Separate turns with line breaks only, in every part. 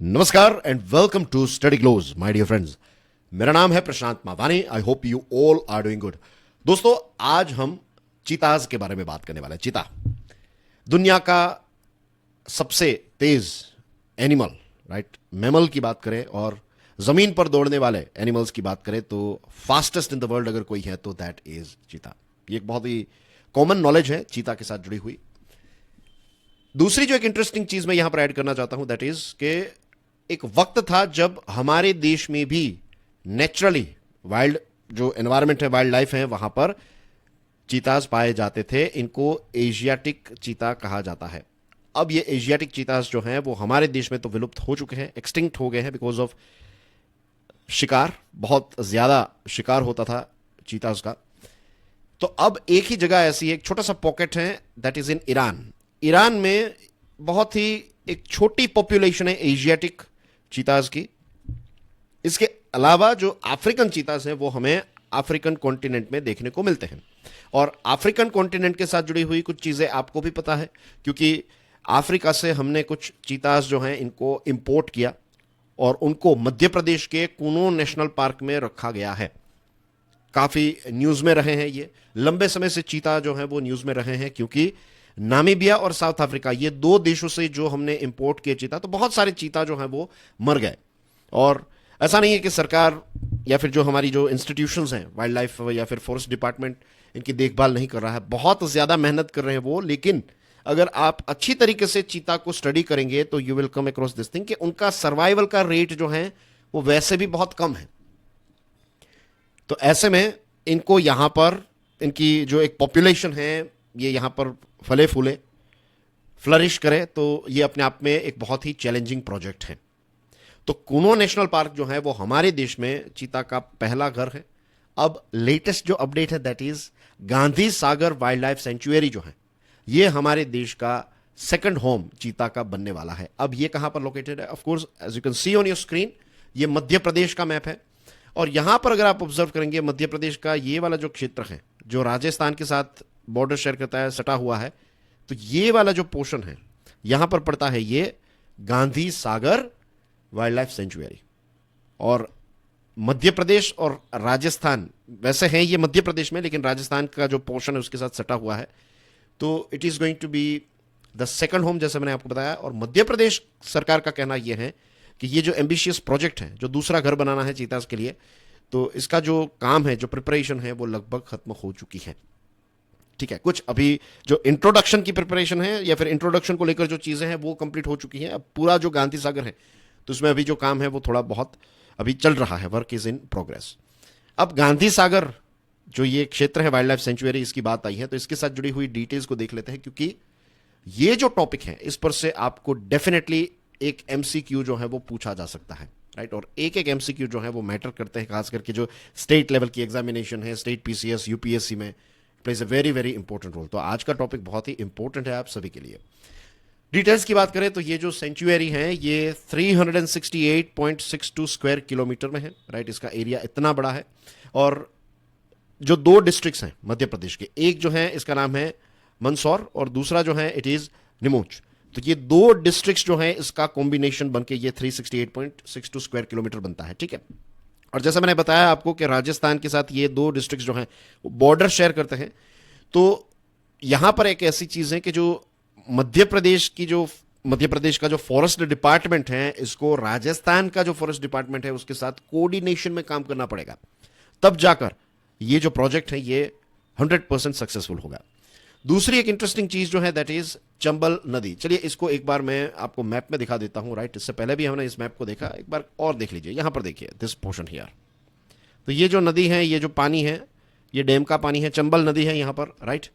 नमस्कार and welcome to Study Glows my dear friends. मेरा नाम है Prashant Mawani. I hope you all are doing good. दोस्तों, आज हम चीताज के बारे में बात करने वाले हैं। चीता दुनिया का सबसे तेज एनिमल, राइट, मैमल की बात करें और जमीन पर दौड़ने वाले एनिमल्स की बात करें तो फास्टेस्ट इन द वर्ल्ड अगर कोई है तो दैट इज चीता। ये एक बहुत ही कॉमन नॉलेज है चीता के साथ जुड़ी हुई। दूसरी जो एक इंटरेस्टिंग चीज मैं यहां पर ऐड करना चाहता हूं दैट इज के एक वक्त था जब हमारे देश में भी नेचुरली वाइल्ड जो एनवायरमेंट है, वाइल्ड लाइफ है, वहां पर चीताज पाए जाते थे। इनको एशियाटिक चीता कहा जाता है। अब ये एशियाटिक चीताज जो हैं वो हमारे देश में तो विलुप्त हो चुके हैं, एक्सटिंक्ट हो गए हैं बिकॉज ऑफ शिकार। बहुत ज्यादा शिकार होता था चीताज का। तो अब एक ही जगह ऐसी है, एक छोटा सा पॉकेट है, that is in Iran. Iran में बहुत ही एक छोटी पॉपुलेशन है एशियाटिक चीताज की। इसके अलावा जो अफ्रीकन चीताज हैं वो हमें अफ्रीकन कॉन्टिनेंट में देखने को मिलते हैं। और अफ्रीकन कॉन्टिनेंट के साथ जुड़ी हुई कुछ चीजें आपको भी पता है, क्योंकि अफ्रीका से हमने कुछ चीताज जो हैं इनको इंपोर्ट किया और उनको मध्य प्रदेश के कुनो नेशनल पार्क में रखा गया है। काफी न्यूज में रहे हैं ये, लंबे समय से चीता जो है वो न्यूज में रहे हैं, क्योंकि नामीबिया और साउथ अफ्रीका ये दो देशों से जो हमने इंपोर्ट किए चीता, तो बहुत सारे चीता जो हैं वो मर गए। और ऐसा नहीं है कि सरकार या फिर जो हमारी जो इंस्टीट्यूशंस हैं, वाइल्ड लाइफ या फिर फॉरेस्ट डिपार्टमेंट, इनकी देखभाल नहीं कर रहा है। बहुत ज्यादा मेहनत कर रहे हैं वो, लेकिन अगर आप अच्छी तरीके से चीता को स्टडी करेंगे तो you will come across this thing कि उनका सर्वाइवल का रेट जो है वो वैसे भी बहुत कम है। तो ऐसे में इनको यहां पर इनकी जो एक पॉपुलेशन है ये यहां पर फले फूले फ्लरिश करे, तो ये अपने आप में एक बहुत ही चैलेंजिंग प्रोजेक्ट है। तो कुनो नेशनल पार्क जो है वो हमारे देश में चीता का पहला घर है। अब लेटेस्ट जो अपडेट है that is Gandhi Sagar wild life sanctuary जो है ये हमारे देश का सेकंड होम चीता का बनने वाला है। अब ये कहां पर लोकेटेड है? Of course as you can see on your screen, ये मध्य प्रदेश का मैप है। और यहां पर अगर आप ऑब्जर्व करेंगे मध्य प्रदेश का ये वाला जो क्षेत्र है जो राजस्थान के साथ बॉर्डर शेयर करता है, सटा हुआ है, तो ये वाला जो पोर्शन है यहां पर पड़ता है ये Gandhi Sagar wild life sanctuary. और मध्य प्रदेश और राजस्थान वैसे हैं ये मध्य प्रदेश में, लेकिन राजस्थान का जो पोर्शन है उसके साथ सटा हुआ है। तो it is going to be the second home, जैसे मैंने आपको बताया। और मध्य प्रदेश सरकार का कहना यह है कि ये जो एम्बिशियस प्रोजेक्ट है, जो दूसरा घर बनाना है चीताज के लिए, तो इसका जो काम है, जो प्रिपरेशन है वो लगभग खत्म हो चुकी है। ठीक है, कुछ अभी जो इंट्रोडक्शन की प्रिपरेशन है या फिर इंट्रोडक्शन को लेकर जो चीजें हैं वो कंप्लीट हो चुकी हैं। अब पूरा जो गांधी सागर है तो उसमें अभी जो काम है वो थोड़ा बहुत अभी चल रहा है, वर्क इज इन प्रोग्रेस। अब गांधी सागर जो ये क्षेत्र है वाइल्ड लाइफ सेंचुरी, इसकी बात आई है तो इसके साथ जुड़ी हुई डिटेल्स को देख लेते हैं, क्योंकि ये जो टॉपिक है इस पर से आपको डेफिनेटली एक एमसीक्यू जो है वो पूछा जा सकता है, राइट। और एक एक एमसीक्यू जो है वो मैटर करते हैं, खास करके जो स्टेट लेवल की एग्जामिनेशन है, स्टेट पीसीएस यूपीएससी में plays a very very important role. तो आज का टॉपिक बहुत ही इंपॉर्टेंट है आप सभी के लिए। डिटेल्स की बात करें तो ये जो सेंचुरी है ये 368.62 स्क्वायर किलोमीटर में है, राइट। इसका एरिया इतना बड़ा है। और जो दो डिस्ट्रिक्ट्स हैं मध्य प्रदेश के, एक जो है इसका नाम है मंदसौर और दूसरा जो है इट इज नीमच। तो ये दो डिस्ट्रिक्ट्स जो है इसका कॉम्बिनेशन बनके ये 368.62 स्क्वायर किलोमीटर बनता है, ठीक है। और जैसा मैंने बताया आपको कि राजस्थान के साथ ये दो डिस्ट्रिक्ट जो हैं वो बॉर्डर शेयर करते हैं। तो यहां पर एक ऐसी चीज है कि जो मध्य प्रदेश का जो फॉरेस्ट डिपार्टमेंट है, इसको राजस्थान का जो फॉरेस्ट डिपार्टमेंट है उसके साथ कोऑर्डिनेशन में काम करना पड़ेगा, तब जाकर ये जो प्रोजेक्ट है ये 100% सक्सेसफुल होगा। दूसरी एक इंटरेस्टिंग चीज जो है दैट इज चंबल नदी। चलिए इसको एक बार मैं आपको मैप में दिखा देता हूं, राइट। इससे पहले भी हमने इस मैप को देखा, एक बार और देख लीजिए। यहां पर देखिए दिस पोर्शन हियर, तो ये जो नदी है, ये जो पानी है, ये डैम का पानी है, चंबल नदी है यहां पर, राइट।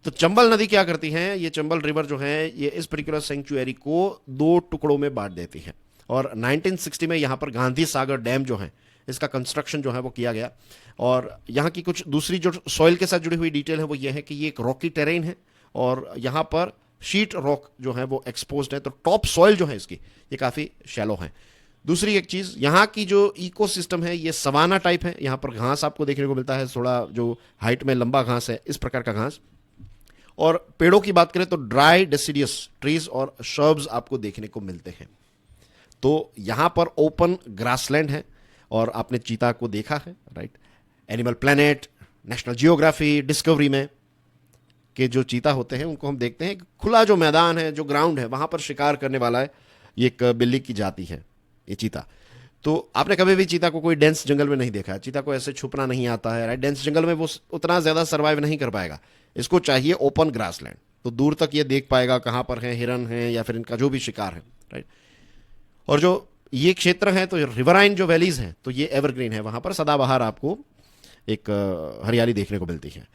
तो चंबल नदी क्या करती है, ये चंबल रिवर जो है ये इस पर्टिकुलर सेंचुरी को दो टुकड़ों में बांट देती है। और 1960 में यहां पर गांधी सागर डैम जो है इसका कंस्ट्रक्शन जो है वो किया गया। और यहाँ की कुछ दूसरी जो सॉइल के साथ जुड़ी हुई डिटेल है वो ये है कि ये एक रॉकी टेरेन है और यहाँ पर शीट रॉक जो है वो एक्सपोज्ड है। तो टॉप सॉइल जो है इसकी ये काफी शैलो है। दूसरी एक चीज, यहाँ की जो इकोसिस्टम है ये सवाना टाइप है। यहाँ पर घास आपको देखने को मिलता है, थोड़ा जो हाइट में लंबा घास है, इस प्रकार का घास। और पेड़ों की बात करें तो ड्राई डेसिडियस ट्रीज और शर्ब्स आपको देखने को मिलते हैं। तो यहां पर ओपन ग्रासलैंड है और आपने चीता को देखा है, right. Animal planet, national geography, discovery में के जो चीता होते हैं उनको हम देखते हैं खुला जो मैदान है, जो ग्राउंड है, वहां पर शिकार करने वाला है। ये एक बिल्ली की जाति है ये चीता। तो आपने कभी भी चीता को कोई डेंस जंगल में नहीं देखा है। चीता को ऐसे छुपना नहीं आता है, राइट। डेंस जंगल में वो उतना ज्यादा सर्वाइव नहीं कर पाएगा। इसको चाहिए ओपन ग्रासलैंड, तो दूर तक ये देख पाएगा कहां पर है हिरन है या फिर इनका जो भी शिकार है, राइट। और जो ये क्षेत्र है तो रिवराइन जो वैलीज हैं तो ये एवरग्रीन है, वहां पर सदाबहार आपको एक हरियाली देखने को मिलती है।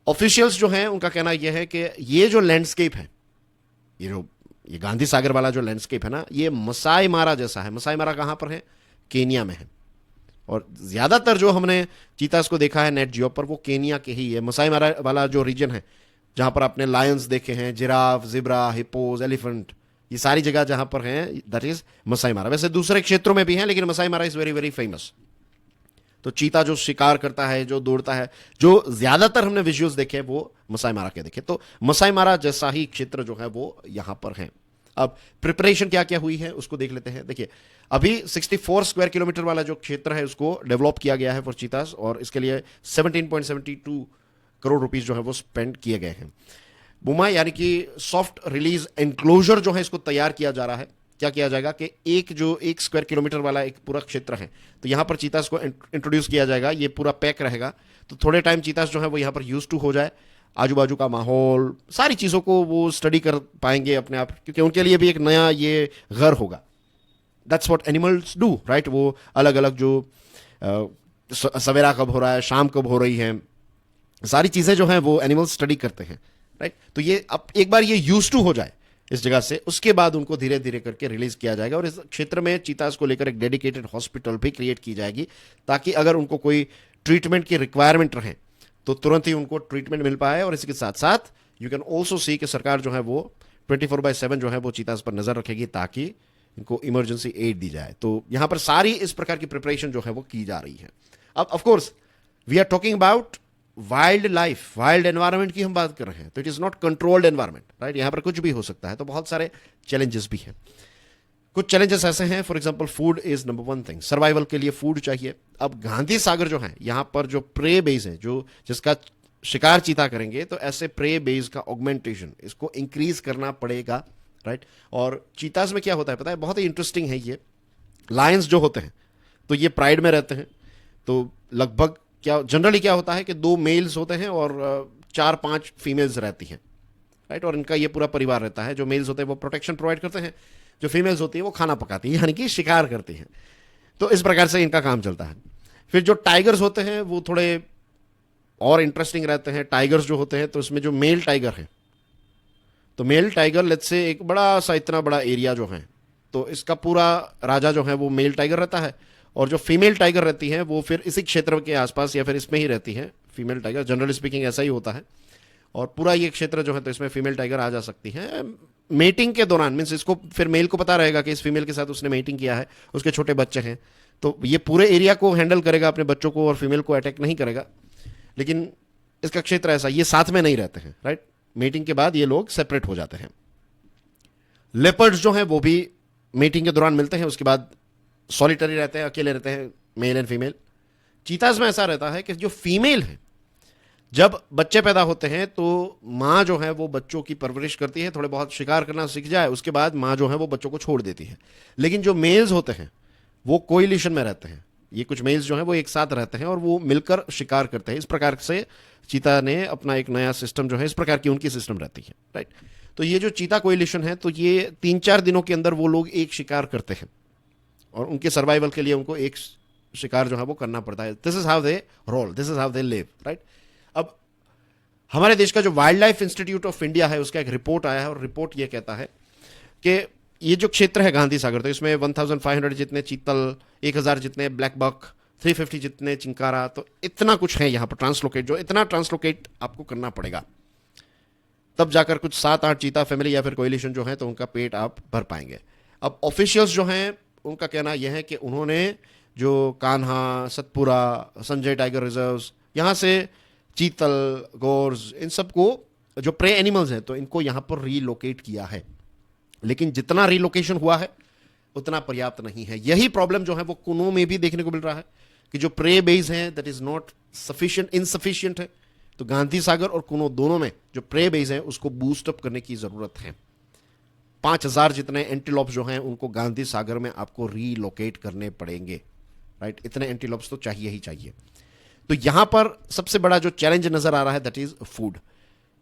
ऑफिशियल्स जो हैं उनका कहना यह है कि ये जो लैंडस्केप है, ये गांधी सागर वाला जो लैंडस्केप है ना, ये मसाई मारा जैसा है। मसाई मारा कहां पर है? केनिया में है। और ज्यादातर जो हमने चीतास को देखा है नेट जियो पर वो केनिया के ही है। मसाई मारा वाला जो रीजन है जहां पर आपने लायंस देखे हैं, जिराफ, जिब्रा, हिप्पोज, एलिफेंट, ये सारी जगह जहां पर हैं दैट इज मसाई मारा। वैसे दूसरे क्षेत्रों में भी हैं लेकिन मसाई मारा इज वेरी वेरी फेमस। तो चीता जो शिकार करता है, जो दौड़ता है, जो ज्यादातर हमने विजुअल्स देखे वो मसाई मारा के देखे। तो मसाई मारा जैसा ही क्षेत्र जो है वो यहां पर है। अब प्रिपरेशन क्या क्या हुई है उसको देख लेते हैं। देखिए अभी 64 स्क्वायर किलोमीटर वाला जो क्षेत्र है उसको डेवलप किया गया है फॉर चीतास, और इसके लिए 17.72 करोड़ रुपीस जो है वो स्पेंड किए गए हैं। बुमा यानी कि सॉफ्ट रिलीज एनक्लोजर जो है इसको तैयार किया जा रहा है। क्या किया जाएगा कि एक स्क्वायर किलोमीटर वाला एक पूरा क्षेत्र है तो यहां पर चीतास को इंट्रोड्यूस किया जाएगा। ये पूरा पैक रहेगा तो थोड़े टाइम चीतास जो है वो यहां पर यूज टू हो जाए, आजू बाजू का माहौल, सारी चीजों को वो स्टडी कर पाएंगे अपने आप, क्योंकि उनके लिए भी एक नया ये घर होगा। That's what animals do, right. वो अलग अलग जो सवेरा कब हो रहा है, शाम कब हो रही है, सारी चीजें जो हैं वो एनिमल्स स्टडी करते हैं, राइट। तो ये अब एक बार ये यूज टू हो जाए इस जगह से, उसके बाद उनको धीरे धीरे करके रिलीज किया जाएगा। और इस क्षेत्र में चीतास को लेकर एक डेडिकेटेड हॉस्पिटल भी क्रिएट की जाएगी ताकि अगर उनको कोई ट्रीटमेंट की रिक्वायरमेंट रहे तो तुरंत ही उनको ट्रीटमेंट मिल पाए। और इसके साथ साथ यू कैन ऑल्सो सी कि सरकार जो है वो 24/7 जो है वो चीतास पर नजर रखेगी ताकि इनको इमरजेंसी एड दी जाए। तो यहां पर सारी इस प्रकार की प्रिपरेशन जो है वो की जा रही है। अब of course we are talking about wild life, wild environment की हम बात कर रहे हैं, तो it is not controlled environment, right. यहां पर कुछ भी हो सकता है, तो बहुत सारे चैलेंजेस भी हैं। कुछ चैलेंजेस ऐसे हैं, for example food is number one thing. Survival के लिए फूड चाहिए। अब गांधी सागर जो है यहां पर जो प्रे बेस है, जो जिसका शिकार चीता करेंगे, तो ऐसे प्रे बेस का ऑगमेंटेशन इसको इंक्रीज करना पड़ेगा, राइट। और चीतास में क्या होता है पता है, बहुत ही इंटरेस्टिंग है ये। लायंस जो होते हैं तो ये प्राइड में रहते हैं, तो लगभग क्या जनरली क्या होता है कि 2 मेल्स होते हैं और 4-5 फीमेल्स रहती हैं, राइट। और इनका ये पूरा परिवार रहता है। जो मेल्स होते हैं वो प्रोटेक्शन प्रोवाइड करते हैं, जो फीमेल्स होती है वो खाना पकाती है, यानी कि शिकार करती हैं। तो इस प्रकार से इनका काम चलता है। फिर जो टाइगर्स होते हैं वो थोड़े और इंटरेस्टिंग रहते हैं। टाइगर्स जो होते हैं तो इसमें जो मेल टाइगर है, तो मेल टाइगर लेट्स से एक बड़ा सा इतना बड़ा एरिया जो है तो इसका पूरा राजा जो है वो मेल टाइगर रहता है, और जो फीमेल टाइगर रहती है वो फिर इसी क्षेत्र के आसपास या फिर इसमें ही रहती है। फीमेल टाइगर जनरली स्पीकिंग ऐसा ही होता है, और पूरा ये क्षेत्र जो है तो इसमें फीमेल टाइगर आ जा सकती है मेटिंग के दौरान। मीन्स इसको फिर मेल को पता रहेगा कि इस फीमेल के साथ उसने मेटिंग किया है, उसके छोटे बच्चे हैं, तो ये पूरे एरिया को हैंडल करेगा, अपने बच्चों को और फीमेल को अटैक नहीं करेगा। लेकिन इसका क्षेत्र ऐसा, ये साथ में नहीं रहते हैं, राइट। मेटिंग के बाद ये लोग सेपरेट हो जाते हैं। लेपर्ड्स जो हैं वो भी मेटिंग के दौरान मिलते हैं, उसके बाद सॉलिटरी रहते हैं, अकेले रहते हैं, मेल एंड फीमेल। चीतास में ऐसा रहता है कि जो फीमेल है जब बच्चे पैदा होते हैं तो माँ जो है वो बच्चों की परवरिश करती है, थोड़े बहुत शिकार करना सीख जाए, उसके बाद माँ जो है वो बच्चों को छोड़ देती है। लेकिन जो मेल्स होते हैं वो कोइलिशन में रहते हैं। ये कुछ मेल्स जो हैं वो एक साथ रहते हैं और वो मिलकर शिकार करते हैं। इस प्रकार से चीता ने अपना एक नया सिस्टम जो है, इस प्रकार की उनकी सिस्टम रहती है, राइट। तो ये जो चीता कोइलिशन है तो ये 3-4 दिनों के अंदर वो लोग एक शिकार करते हैं, और उनके सर्वाइवल के लिए उनको एक शिकार जो है वो करना पड़ता है। This is how they roll, this is how they live, right. अब हमारे देश का जो wild life institute of India है उसका एक रिपोर्ट आया है, और रिपोर्ट ये कहता है कि ये जो क्षेत्र है गांधी सागर, तो इसमें 1500 जितने चीतल, 1000 जितने ब्लैक बक, 350 जितने चिंकारा, तो इतना कुछ है यहाँ पर ट्रांसलोकेट। जो इतना ट्रांसलोकेट आपको करना पड़ेगा तब जाकर कुछ 7-8 चीता फैमिली या फिर कोइलिशन जो है तो उनका पेट आप भर पाएंगे। अब ऑफिशियल्स जो हैं उनका कहना यह है कि उन्होंने जो कान्हा, सतपुरा, संजय टाइगर रिजर्व्स, यहाँ से चीतल, गोर्स, इन सबको जो प्रे एनिमल्स हैं तो इनको यहाँ पर रीलोकेट किया है। लेकिन जितना रीलोकेशन हुआ है उतना पर्याप्त नहीं है। यही प्रॉब्लम जो है वो कुनों में भी देखने को मिल रहा है कि जो प्रे बेस है that is not sufficient, insufficient है। तो गांधी सागर और कुनो दोनों में जो प्रे बेस है उसको बूस्टअप करने की जरूरत है। 5,000 जितने एंटीलॉप्स जो हैं उनको गांधी सागर में आपको रीलोकेट करने पड़ेंगे, राइट। इतने एंटीलॉप्स तो चाहिए ही चाहिए। तो यहां पर सबसे बड़ा जो चैलेंज नजर आ रहा है दैट इज फूड।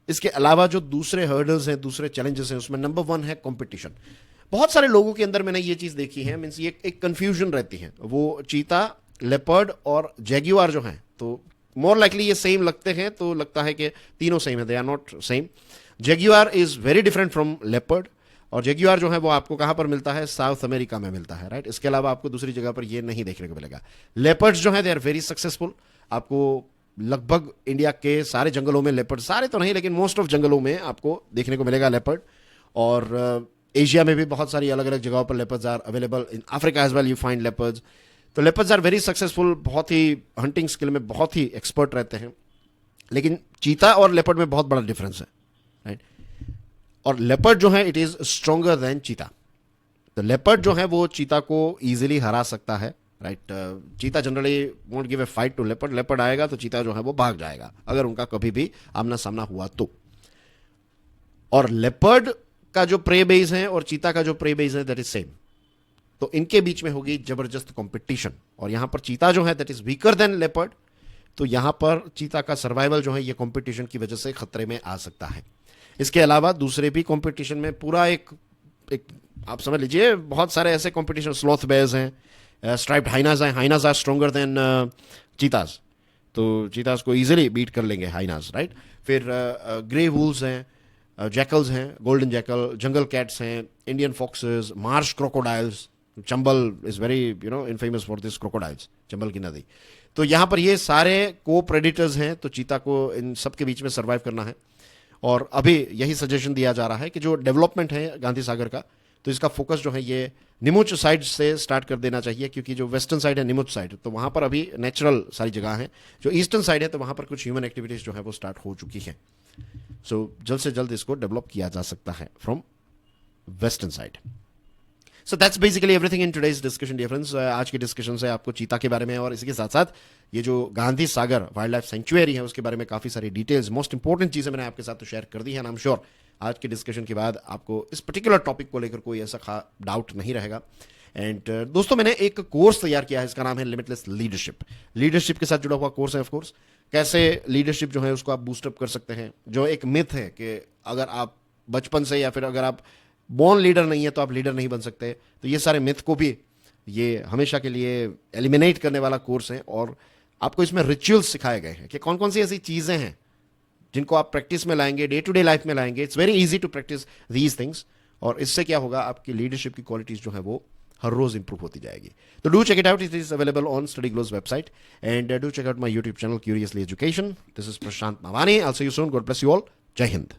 इसके अलावा जो दूसरे हर्डल्स हैं, दूसरे चैलेंजेस हैं, उसमें नंबर 1 है कंपटीशन। बहुत सारे लोगों के अंदर मैंने ये चीज देखी है, मीन्स ये एक कंफ्यूजन रहती है। वो चीता, लेपर्ड और जैगुआर जो हैं तो मोर लाइकली ये सेम लगते हैं, तो लगता है कि तीनों सेम है, they are not same. Jaguar is very different from leopard, और जैगुआर जो है वो आपको कहां पर मिलता है, साउथ अमेरिका में मिलता है, राइट। इसके अलावा आपको दूसरी जगह पर ये नहीं देखने को मिलेगा। लेपर्ड्स जो है दे आर वेरी सक्सेसफुल। आपको लगभग इंडिया के सारे जंगलों में लेपर्ड, सारे तो नहीं लेकिन मोस्ट ऑफ जंगलों में आपको देखने को मिलेगा लेपर्ड। और एशिया में भी बहुत सारी अलग अलग जगहों पर leopards are available. In Africa as well you find leopards. तो लेपर्ड्स आर वेरी सक्सेसफुल, बहुत ही हंटिंग स्किल में बहुत ही एक्सपर्ट रहते हैं। लेकिन चीता और लेपर्ड में बहुत बड़ा डिफरेंस है, राइट। और लेपर्ड जो है इट इज स्ट्रोंगर देन चीता। तो लेपर्ड जो है वो चीता को इजीली हरा सकता है, right. Cheetah generally won't give a fight to leopard. Leopard आएगा तो चीता जो है वो भाग जाएगा अगर उनका कभी भी आमना सामना हुआ तो। और लेपर्ड का जो प्रे बेस है और चीता का जो प्रे बेस है दैट इज सेम। तो इनके बीच में होगी जबरदस्त कंपटीशन। और यहां पर चीता जो है that is weaker then leopard. तो यहां पर चीता का सर्वाइवल जो है ये कंपटीशन की वजह से खतरे में आ सकता है। इसके अलावा दूसरे भी कंपटीशन में पूरा एक आप समझ लीजिए बहुत सारे ऐसे कंपटीशन, स्लॉथ बेयर्स हैं, स्ट्राइप्ड हाइनाज हैं। Hyenas are stronger then चीताज। तो चीताज को इजीली बीट कर लेंगे हाइनाज, राइट। फिर ग्रे वूल्स हैं, जैकल्स हैं, गोल्डन जैकल, जंगल कैट्स हैं, Indian foxes, Marsh crocodiles. Chambal is very infamous for this crocodiles, Chambal की नदी। तो यहां पर ये सारे को प्रेडिटर्स हैं। तो चीता को इन सब के बीच में सर्वाइव करना है। और अभी यही सजेशन दिया जा रहा है कि जो डेवलपमेंट है गांधी सागर का, तो इसका फोकस जो है ये निमुच साइड से स्टार्ट कर देना चाहिए, क्योंकि जो वेस्टर्न साइड है निमुच साइड, तो वहां पर अभी नेचुरल सारी जगह है। जो ईस्टर्न साइड है तो वहां पर कुछ ह्यूमन एक्टिविटीज जो है वो स्टार्ट हो चुकी है। सो जल्द से जल्द इसको डेवलप किया जा सकता है from western side. So that's basically everything in today's discussion dear friends. आज की डिस्कशन से आपको चीता के बारे में और इसके साथ साथ ये जो Gandhi Sagar wild life sanctuary है उसके बारे में काफी सारी डिटेल्स, मोस्ट इंपॉर्टेंट चीजें मैंने आपके साथ तो शेयर कर दी है। आई एम श्योर आज के डिस्कशन के बाद आपको इस पर्टिकुलर टॉपिक को लेकर कोई ऐसा डाउट नहीं रहेगा। एंड दोस्तों मैंने एक कोर्स तैयार किया है, इसका नाम है लिमिटलेस लीडरशिप। लीडरशिप के साथ जुड़ा हुआ कोर्स है ऑफ कोर्स। कैसे लीडरशिप जो है उसको आप बूस्टअप कर सकते हैं। जो एक मिथ है कि अगर आप बचपन से या फिर अगर आप बॉर्न लीडर नहीं है तो आप लीडर नहीं बन सकते, तो ये सारे मिथ को भी ये हमेशा के लिए एलिमिनेट करने वाला कोर्स है। और आपको इसमें रिचुअल्स सिखाए गए हैं कि कौन कौन सी ऐसी चीजें हैं जिनको आप प्रैक्टिस में लाएंगे, डे टू डे लाइफ में लाएंगे। It's very easy to practise these things. और इससे क्या होगा, आपकी लीडरशिप की क्वालिटीज जो है वो हर रोज इंप्रूव होती जाएगी। तो do check it out, it is available on Study Glows website and do check out my YouTube channel Curiously Education. This is Prashant Mawani. I will see you soon. God bless you all. जय हिंद।